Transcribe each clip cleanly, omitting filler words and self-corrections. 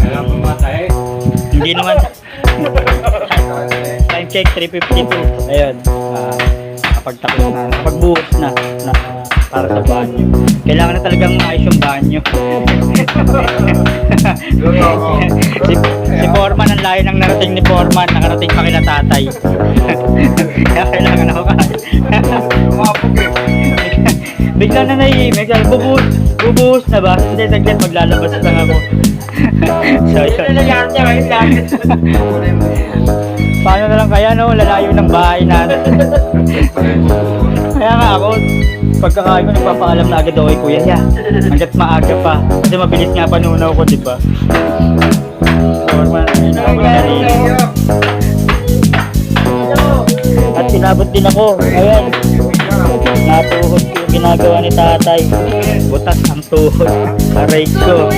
Alam mo matay. Hindi naman. Time check 3:52. Ayun. Kapag tapos na, kapag buhos na para sa banyo. Kailangan na talagang maayos yung banyo. Si Foreman, ang layo ng narating ni Foreman, nakarating pa kila tatay. Kaya kailangan ako kaya. Umapog eh. Bigla na naiimig, bubuhos na ba? Hindi, saglit, maglalabas lang ako. So, yun. Paano na lang kaya, no? Lalayo ng bahay natin. Kaya nga ako, pagkakain ko, nagpapaalam na agad ako kay Kuya. Yeah, hanggat maaga pa. Kasi mabilis nga panunaw ko, di ba? Forman, yun na ako narinig. At sinabot din ako. Ayan. Natuhod ko yung ginagawa ni tatay. Butas ang tuhod. Aray ko.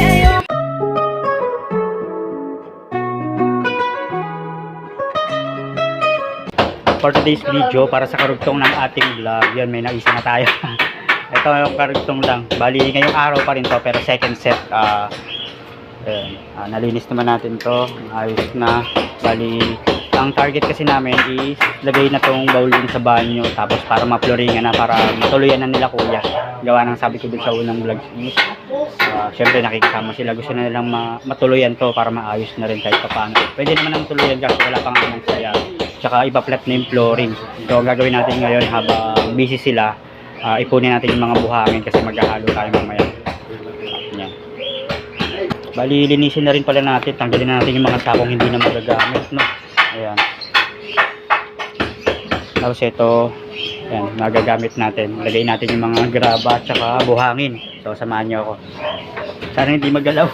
For today's video, para sa karugtong ng ating vlog, yun, may naisa na tayo. Ito yung karugtong lang. Bali, ngayong araw pa rin to, pero second set. Nalinis naman natin to. Ayos na. Bali, ang target kasi namin is lagay na tong bowl din sa banyo. Tapos para ma-floringan na, para matuluyan na nila kuya. Gawa ng sabi ko din sa unang vlog is, syempre nakikisama sila. Gusto na nilang matuluyan to para maayos na rin kahit paano. Pwede naman ang tuluyan kasi wala pang anong saya. Tsaka ipa-flat na yung flooring. So ang gagawin natin ngayon habang busy sila, ipunin natin yung mga buhangin kasi maghahalo tayo mamaya. Yan. Bali, linisin na rin pala natin. Tanggalin na natin yung mga sakong hindi na magagamit, no? Ayan. Tapos ito, ayan, magagamit natin. Lagay natin yung mga graba at saka buhangin. So samahan nyo ako. Sana hindi magalaw.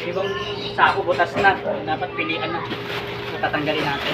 Ibang sako butas na, dapat pilian na. Tatanggalin natin.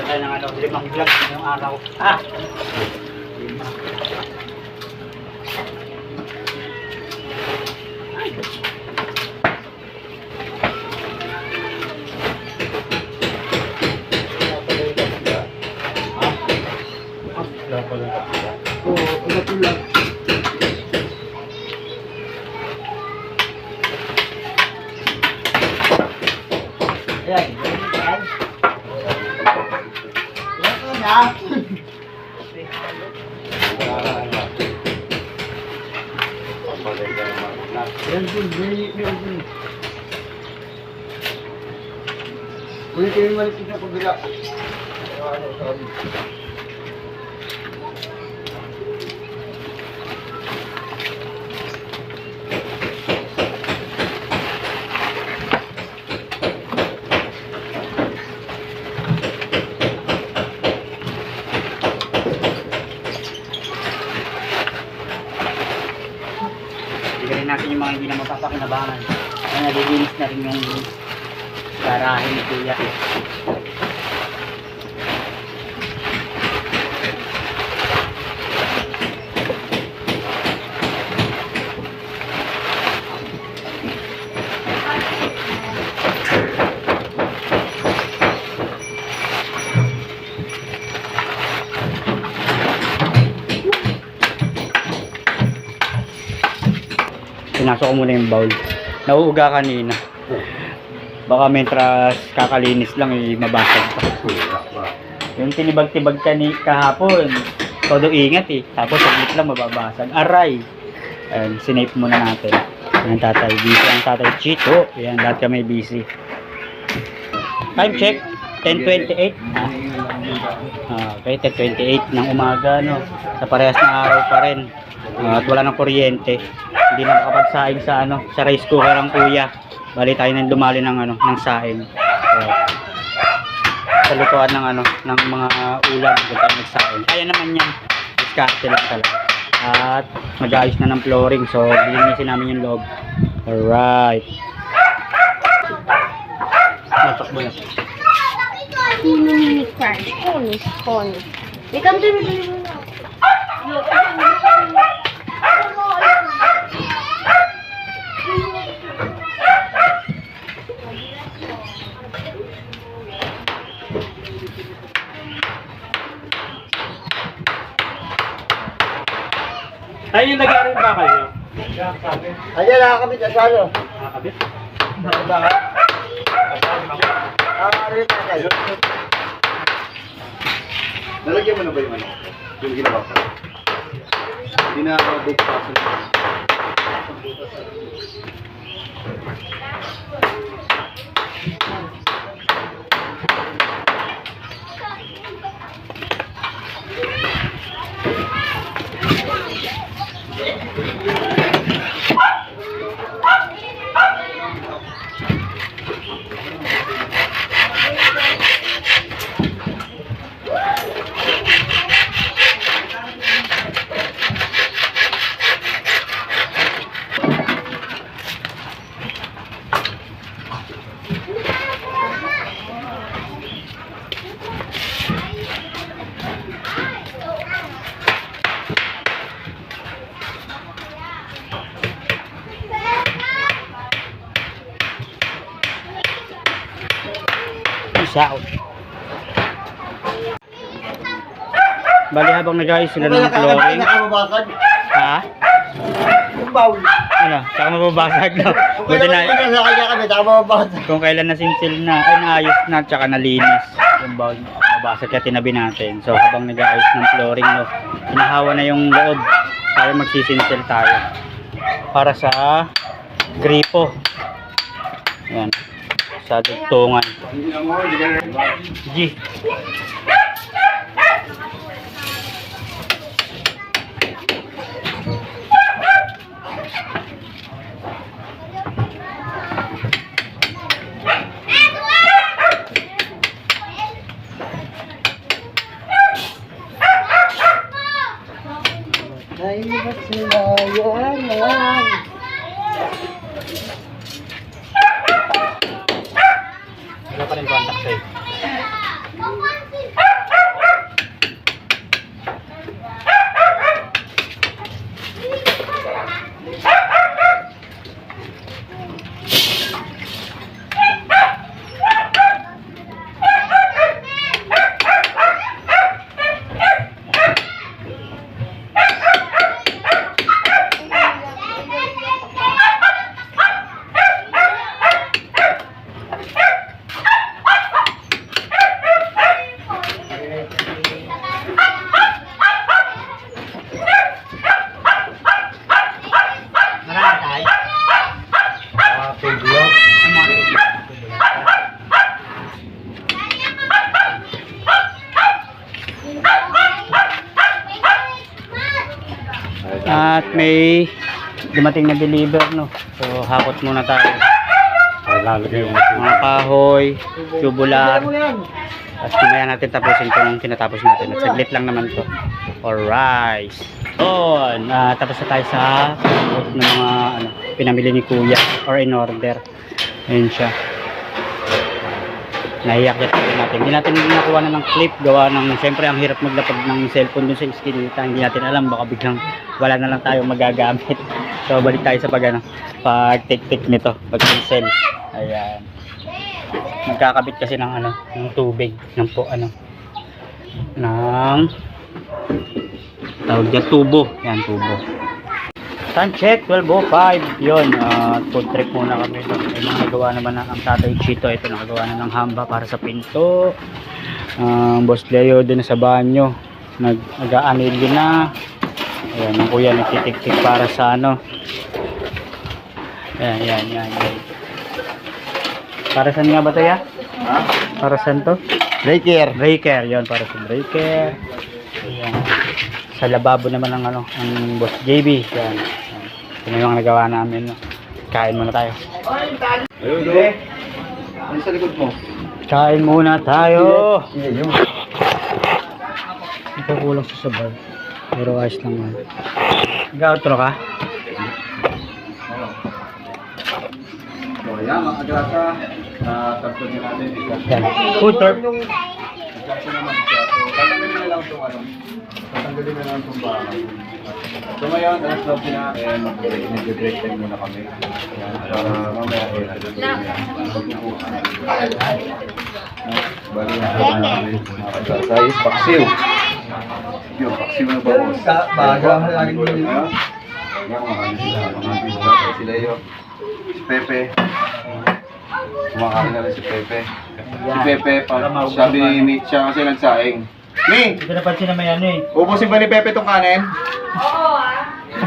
Tayo ng limang vlog ngayong araw. Ayan. Yan dun, may dun. Ulit yung maliit na pagbila. Sorry. Bigyan natin yung mga hindi na mapapakinabangan. Kaya nalilinis na rin yung garahe ni Kuya. Pinasok ko muna yung bowl. Nauuga kanina. Baka mentras kakalinis lang, mabasag pa. Yung tinibag-tibag kahapon, todo ingat eh. Tapos saglit lang mababasag. Aray! Ayan, sinape muna natin. Ayan, tatay. Busy ang tatay Chito. Ayan, lahat kami busy. Time check. 10:28. Okay, 10:28 ng umaga, no. Sa parehas na araw pa rin. At wala ng kuryente. Hindi na makapagsaing sa sa rice cooker ang Kuya. Bali tayo nang dumali ng ng saing. Sa lutuan ng ng mga ulam kung tayo nagsaing. Kaya naman yan. Diskarte lang talaga. At mag-ayos na ng flooring. So, linisin namin yung loob. Alright. Natakbo na. Corn. Ikaw din mo na. Ay, yung nag-aaral ba kayo? Ayan, nakakabit na salo. Nakakabit? Bakit? Nakakabit na kayo. Nalagyan mo na ba yung yung ginawa ko? Hindi na bake paso na. Out. Bali habang nag-ayos sila ng flooring. Ha? Yung bowl. Ano? Saka mababasag na. Buti na. Kung kailan nasinsil na, ay naayos na, tsaka nalinis. Yung bowl, mabasag kaya tinabi natin. So habang nag-ayos ng flooring, no, hinahawa na yung loob. Tayo magsisinsil tayo. Para sa gripo. Yan. Sa dugtungan. G. Ay, ba't sila yan? Wala pa rin contact sa'yo. At may dumating na deliver, no? So, hakot muna tayo. Lalagay yung Mga kahoy, tubular. At mamaya natin tapusin kung tinatapos natin. At saglit lang naman to. Alright. So, tapos na tayo sa ng mga pinamili ni Kuya or in order. Ayun siya. Naiyak natin. Hindi natin nakuha na ng clip. Gawa ng, siyempre ang hirap maglapag ng cellphone dun sa iskinita. Hindi natin alam. Baka biglang wala na lang tayo magagamit. So, balik tayo sa pag-tik-tik nito. Pag-cancel. Ayan. Nagkakabit kasi ng ng tubig. Ng tawag dyan, tubo. Yan, tubo. Time check, 12:05. Yun, food trip muna kami. May mga nagawa naman ang tatay Chito. Ito, nakagawa na ng hamba para sa pinto. Boss Leo doon sa banyo. Nag-aanilyo na. Ayan, ang kuya nagtitik-tik para sa Yan. Para saan nga ba ito, ya? Ha? Para saan to? Breaker. Breaker, yun, para sa breaker. Ayan. Sa lababo naman ang Boss JB. Yan. Ito na yung nagawa namin. No? Kain muna tayo. Ayun, do. Ano sa likod mo? Kain muna tayo. Yun. Ito kulang sa sabay. Pero ayos lang yan. Nag-outro ka? So, ayan, mga kagrasa. Tapos nyo natin. Yan. Food tour. Nagkasa naman siya. So, tatanggalin na lang itong tatanggalin na lang itong bahay. So, ngayon, alas 12 na. Nag-break time muna kami. Ayan, para mamaya bali na namin. Mga kagrasa is paksiw. Yung paksiw na bangus. Baga, lagi mo yun. Ayan, mga bisita. Sila yun. Si Pepe. Kumakain na rin si Pepe. Si Pepe, sabi ni Mitch siya kasi nagsaing. Mi! Ito napansin na may Ubusin ba ni Pepe itong kanin? Oo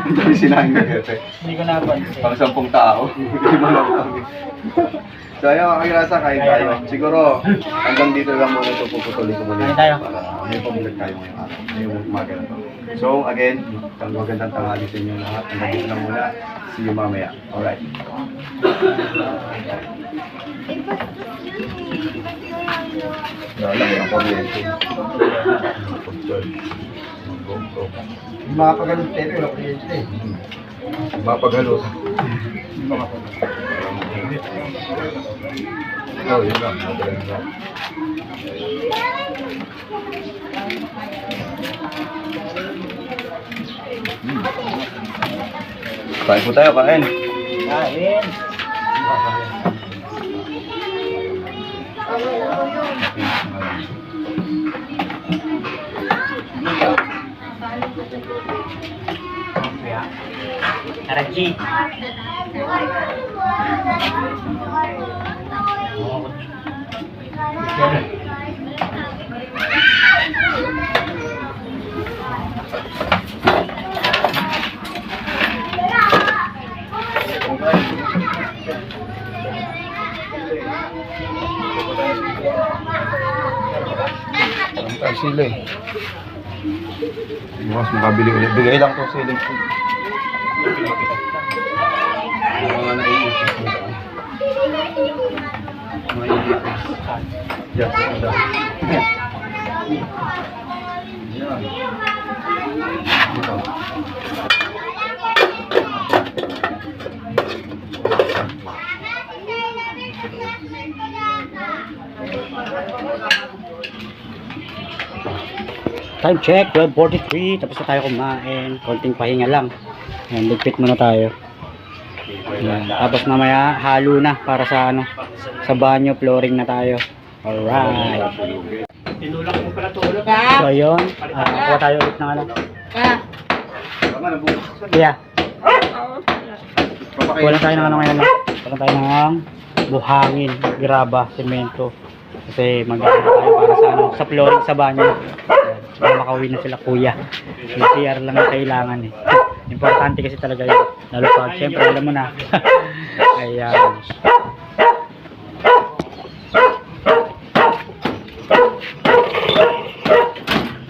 Hindi sinaing ni Pepe. Hindi ko napansin. Pang 10 tao. Hindi mo lang kami. So ayun mga kakilasa, kain tayo. Siguro hanggang dito lang muna ito puputulin ko muna. Kain tayo. Para may pabulog tayo ngayong araw. Ngayong umaga na to. So again, magandang tanghali sa inyo lahat. Hanggang dito lang muna. See you mamaya. Alright. Lalaki ang pamilya. Mga pagalit tayo, wala kuryente. Mapagalo. Oh, yun lang. Madaling lang. Kain po tayo, kain. Kain. Karachi. Ang sila eh. Bukas makabili ulit. Bigay lang to siling food. Mga naiipis mo. Mga iipis. Just ito. Yan. Ito. Time check, 12:43. Tapos na tayo kumain. Konting pahinga lang. Ayan, ligpit muna tayo. Ayan. Tapos mamaya halo na para sa sa banyo, flooring na tayo. Alright. Tinulak mo pala tulog ha. So ayun, kuha tayo ulit ng Tama na bukas. Yeah. Papakain. Wala tayo ng ngayon. Wala tayo ng buhangin, graba, semento. Kasi mag-ano tayo para sa sa flooring sa banyo. Para makauwi na sila kuya. Yung CR lang ang kailangan eh. Importante kasi talaga yun. Lalo pag siyempre alam mo na. Ayan.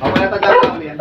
Ako na tagal kami yan.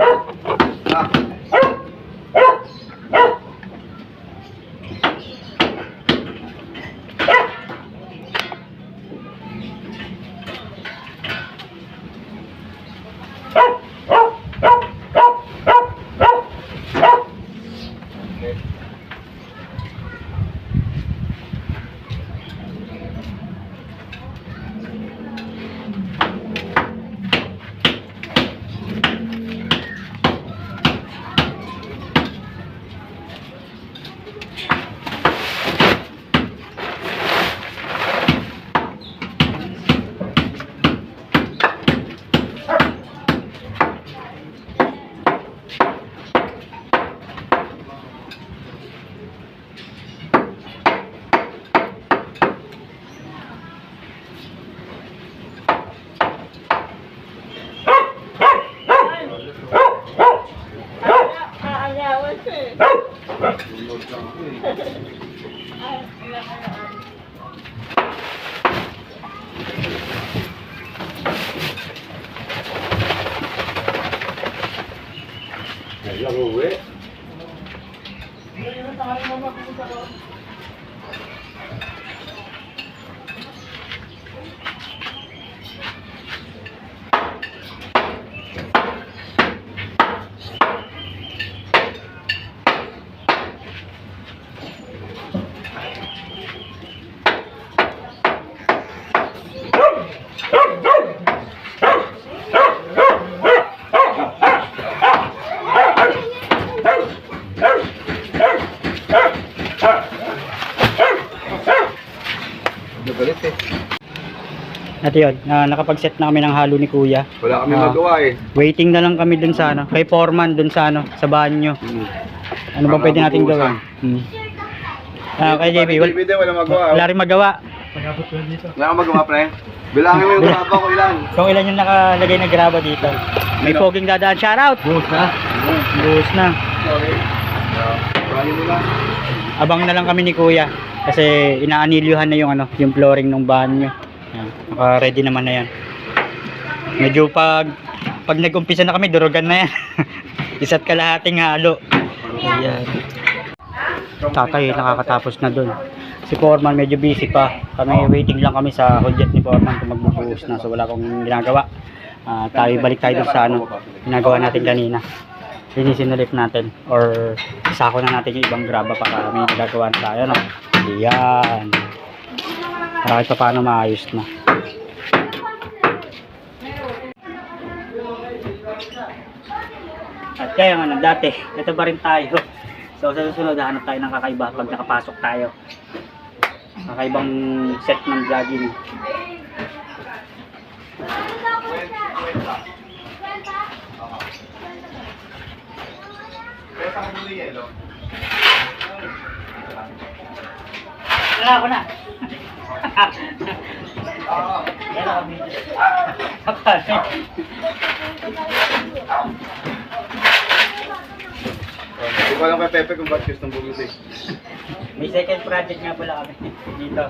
Tulog lang ako eh. Ngayon uwi. Galit eh. At yun, nakapag-set na kami ng halo ni Kuya. Wala kami Ah. magawa eh. Waiting na lang kami dun sa ano, kay Foreman dun sa ano, sa banyo. Ano ba Para pwede nating mabuhusan. gawin? Kay JB, Wala magawa. wala rin magawa. Wala kang magawa, pre. Bilangin mo yung graba ko ilan. Kung ilan yung nakalagay na graba dito. May poging dadaan, shoutout! Buhos na. Buhos na. Sorry. Bilangin mo lang. Abang na lang kami ni Kuya kasi inaanilyuhan na yung ano, yung flooring ng banyo. Yan, naka-ready naman na yan. Medyo pag nag-umpisa na kami, durugan na yan. Isa't kalahating halo. Ayan. Tatay, nakakatapos na dun. Si Foreman medyo busy pa. Kami waiting lang kami sa hudyat ni Foreman kung magbubuhos na. So wala akong ginagawa. Balik tayo dun sa ano, ginagawa natin kanina. Linisin ulit natin or isako na natin yung ibang graba para may nagagawa na tayo, no? Ayan. Kahit pa paano maayos na. At kaya nga dati, ito pa rin tayo. So sa susunod, hanap tayo ng kakaiba pag nakapasok tayo. Kakaibang set ng vlogging. Wala ako na. Yan ako video. Hindi ko alam kay Pepe kung ba't gustong bumili. May second project nga pala kami dito.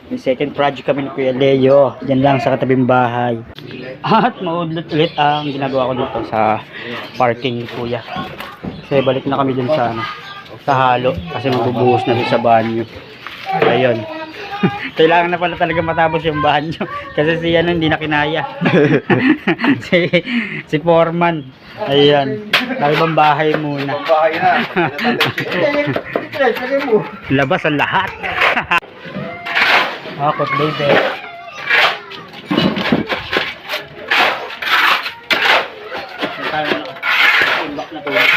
May second project kami ni Kuya Leo. Diyan lang sa katabing bahay. At maudlot ulit ang ginagawa ko dito sa parking ni Kuya. Kasi balik na kami dun sa ano, sa halo kasi magbubuhos na sa banyo. Ayun. Kailangan na pala talaga matapos yung banyo kasi si ano hindi na kinaya. si Foreman. Ayan. Ibang bahay muna. Pambahay na. Labas ang lahat. Akot baby. Tayo na. Imbak na tulog.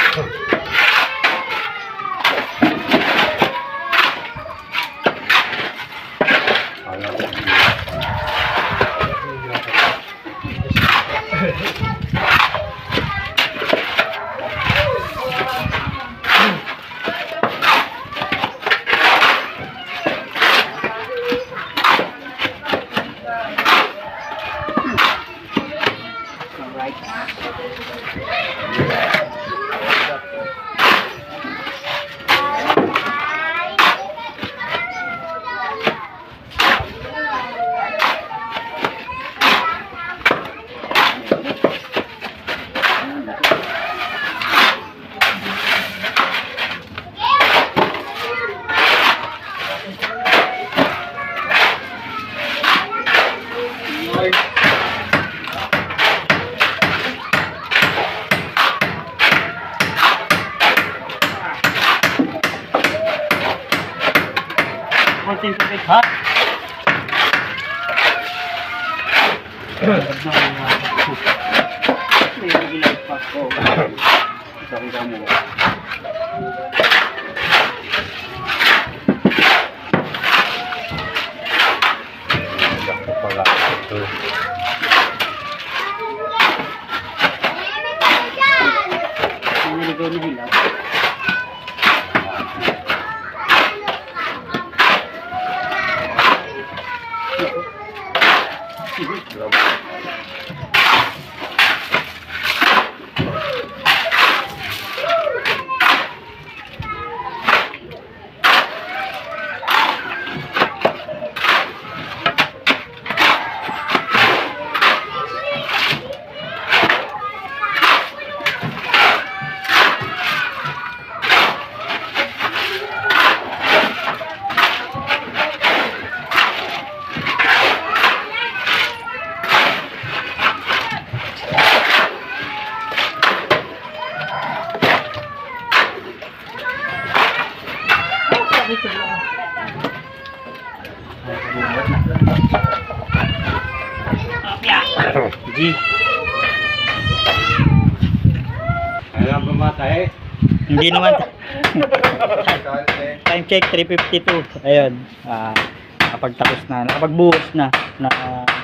Ha? Niligaw na hilaw. G. Alam ba matay? Hindi naman. Time check 3:52. Ayun. Nakapagtapos na, nakapagbuhos na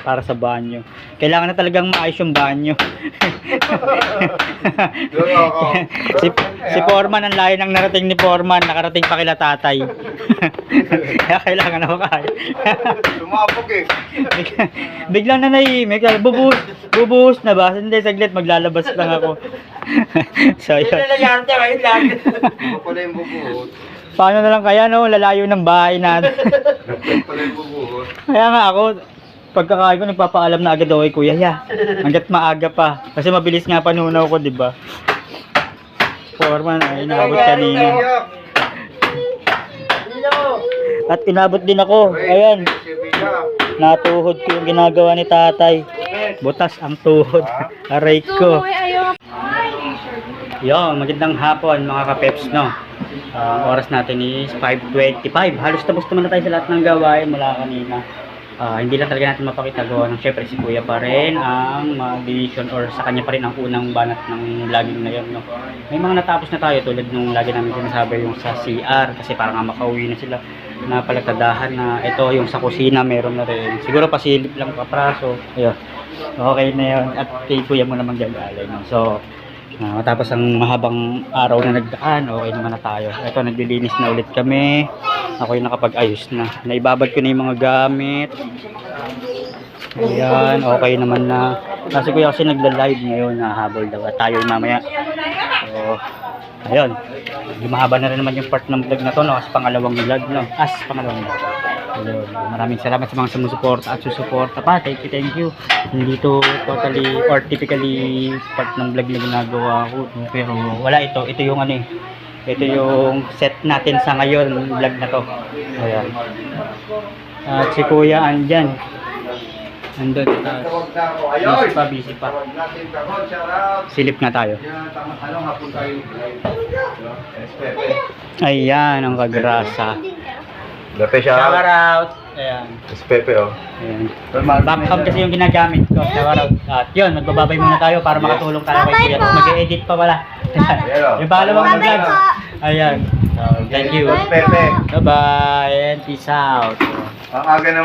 para sa banyo. Kailangan na talagang maayos yung banyo. si Foreman, ang layo ng narating ni Foreman, nakarating pa kila tatay. Kaya kailangan na makaya. Sumabog eh. Biglang na naimik. Bubuhos na ba? Hindi, saglit, maglalabas lang ako. So, yun. Pala yung bubuhos. Paano na lang kaya, no? Lalayo ng bahay natin. Pala yung bubuhos. Kaya nga ako, pagkakain ko, nagpapaalam na agad ako kay Kuya. Hanggat maaga pa. Kasi mabilis nga panunaw ko, di ba? Foreman, ay inabot kanina. At inabot din ako. Ayan, natuhod ko yung ginagawa ni tatay. Butas ang tuhod. Aray ko. Yo, magandang hapon mga kapeps, no? Ang oras natin is 5:25. Halos tapos naman na tayo sa lahat ng gawain mula kanina. Hindi lang talaga natin mapakita gawa ng syempre si Kuya pa rin ang mag-decision or sa kanya pa rin ang unang banat ng vlogging na yun, no? May mga natapos na tayo tulad nung lagi namin sinasabi yung sa CR kasi parang nga makauwi na sila na palagtadahan na ito yung sa kusina meron na rin. Siguro pasilip lang kapraso. Ayun. Okay na yun. At kay Kuya mo naman gagalay, no? So, matapos ang mahabang araw na nagdaan, okay naman na tayo. Ito, naglilinis na ulit kami. Ako yung nakapag-ayos na. Naibabad ko na yung mga gamit. Ayan, okay naman na. Kasi kuya kasi nagla-live ngayon, nahabol daw. At tayo yung mamaya. So, ayun. Mahaba na rin naman yung part ng vlog na to, no? As pangalawang vlog, no? Pangalawang vlog. Ayun. Maraming salamat sa mga sumusuporta at susuporta pa. Thank you. Hindi to totally or typically part ng vlog na ginagawa ko. Pero wala ito. Ito yung ano eh. Ito yung set natin sa ngayon, vlog na to. Ayan. At si Kuya andyan. Andun. Busy pa. Silip na tayo. Ayan ang kagrasa. Dape Shower out. Ayan. Pepe oh. Ayan. Backcam kasi yung ginagamit ko. Shower out. At yun, magbababay muna tayo para makatulong tayo kay Kuya. Mag-edit pa wala. Yung pangalawang vlog. Ayan. So, thank you. Pepe. Bye-bye and peace out. Ang aga naman.